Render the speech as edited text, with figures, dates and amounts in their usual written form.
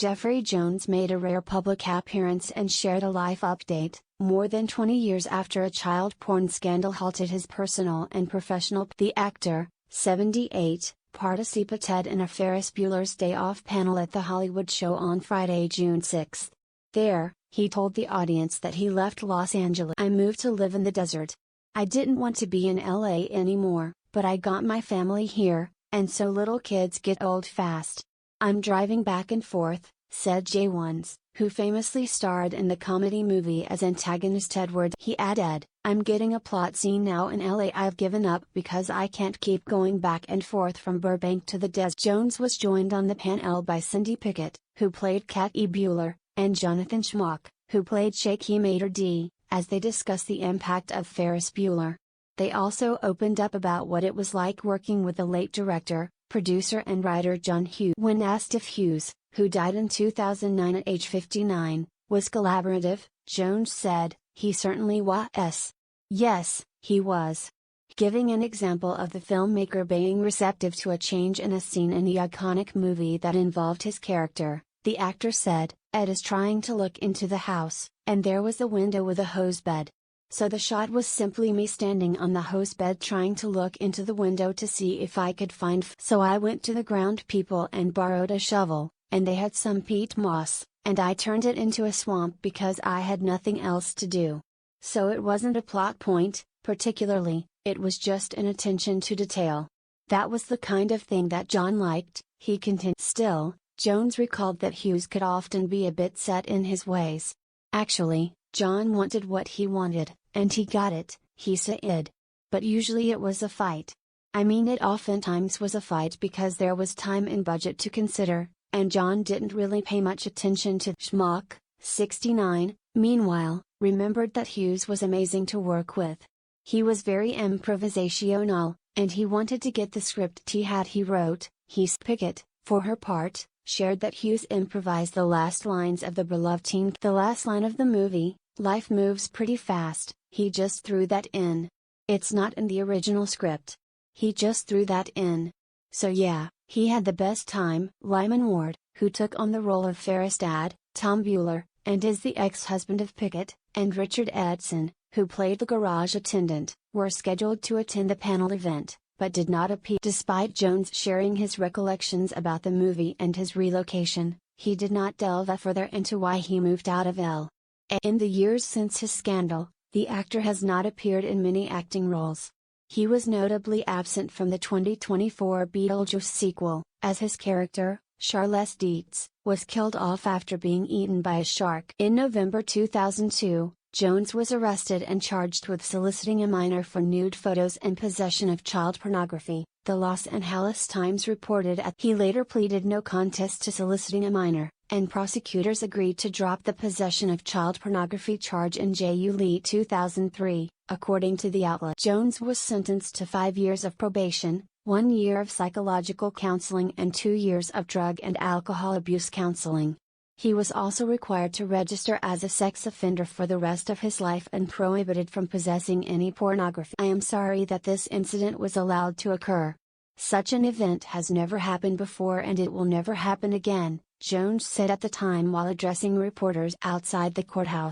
Jeffrey Jones made a rare public appearance and shared a life update, more than 20 years after a child porn scandal halted his personal and professional. The actor, 78, participated in a Ferris Bueller's Day Off panel at the Hollywood show on Friday, June 6. There, he told the audience that he left Los Angeles. "I moved to live in the desert. I didn't want to be in LA anymore, but I got my family here, and so little kids get old fast. I'm driving back and forth," said Jay Wons, who famously starred in the comedy movie as antagonist Edward. He added, "I'm getting a plot scene now in LA I've given up because I can't keep going back and forth from Burbank to the desert." Jones was joined on the panel by Cindy Pickett, who played Cat E. Bueller, and Jonathan Schmock, who played Shaky Mater D, as they discussed the impact of Ferris Bueller. They also opened up about what it was like working with the late director, producer and writer John Hughes. When asked if Hughes, who died in 2009 at age 59, was collaborative, Jones said, "He certainly was. Yes, he was." Giving an example of the filmmaker being receptive to a change in a scene in the iconic movie that involved his character, the actor said, "Ed is trying to look into the house, and there was a window with a hose bed. So the shot was simply me standing on the hose bed trying to look into the window to see if I could find so I went to the ground people and borrowed a shovel, and they had some peat moss, and I turned it into a swamp because I had nothing else to do. So it wasn't a plot point, particularly, it was just an attention to detail. That was the kind of thing that John liked," he continued. Still, Jones recalled that Hughes could often be a bit set in his ways. "Actually, John wanted what he wanted, and he got it," he said. "But usually it was a fight. I mean, it oftentimes was a fight because there was time and budget to consider, and John didn't really pay much attention to." Schmock, 69, meanwhile, remembered that Hughes was amazing to work with. "He was very improvisational, and he wanted to get the script he wrote." Pickett, for her part, shared that Hughes improvised the last lines of the beloved teen. "The last line of the movie, 'Life moves pretty fast,' he just threw that in. It's not in the original script. He just threw that in. So yeah, he had the best time." Lyman Ward, who took on the role of Ferris' dad, Tom Bueller, and is the ex-husband of Pickett, and Richard Edson, who played the garage attendant, were scheduled to attend the panel event, but did not appear. Despite Jones sharing his recollections about the movie and his relocation, he did not delve further into why he moved out of LA. In the years since his scandal, the actor has not appeared in many acting roles. He was notably absent from the 2024 Beetlejuice sequel, as his character, Charles Dietz, was killed off after being eaten by a shark. In November 2002, Jones was arrested and charged with soliciting a minor for nude photos and possession of child pornography, the Los Angeles Times reported. He later pleaded no contest to soliciting a minor, and prosecutors agreed to drop the possession of child pornography charge in July 2003, according to the outlet. Jones was sentenced to 5 years of probation, 1 year of psychological counseling and 2 years of drug and alcohol abuse counseling. He was also required to register as a sex offender for the rest of his life and prohibited from possessing any pornography. "I am sorry that this incident was allowed to occur. Such an event has never happened before and it will never happen again," Jones said at the time while addressing reporters outside the courthouse.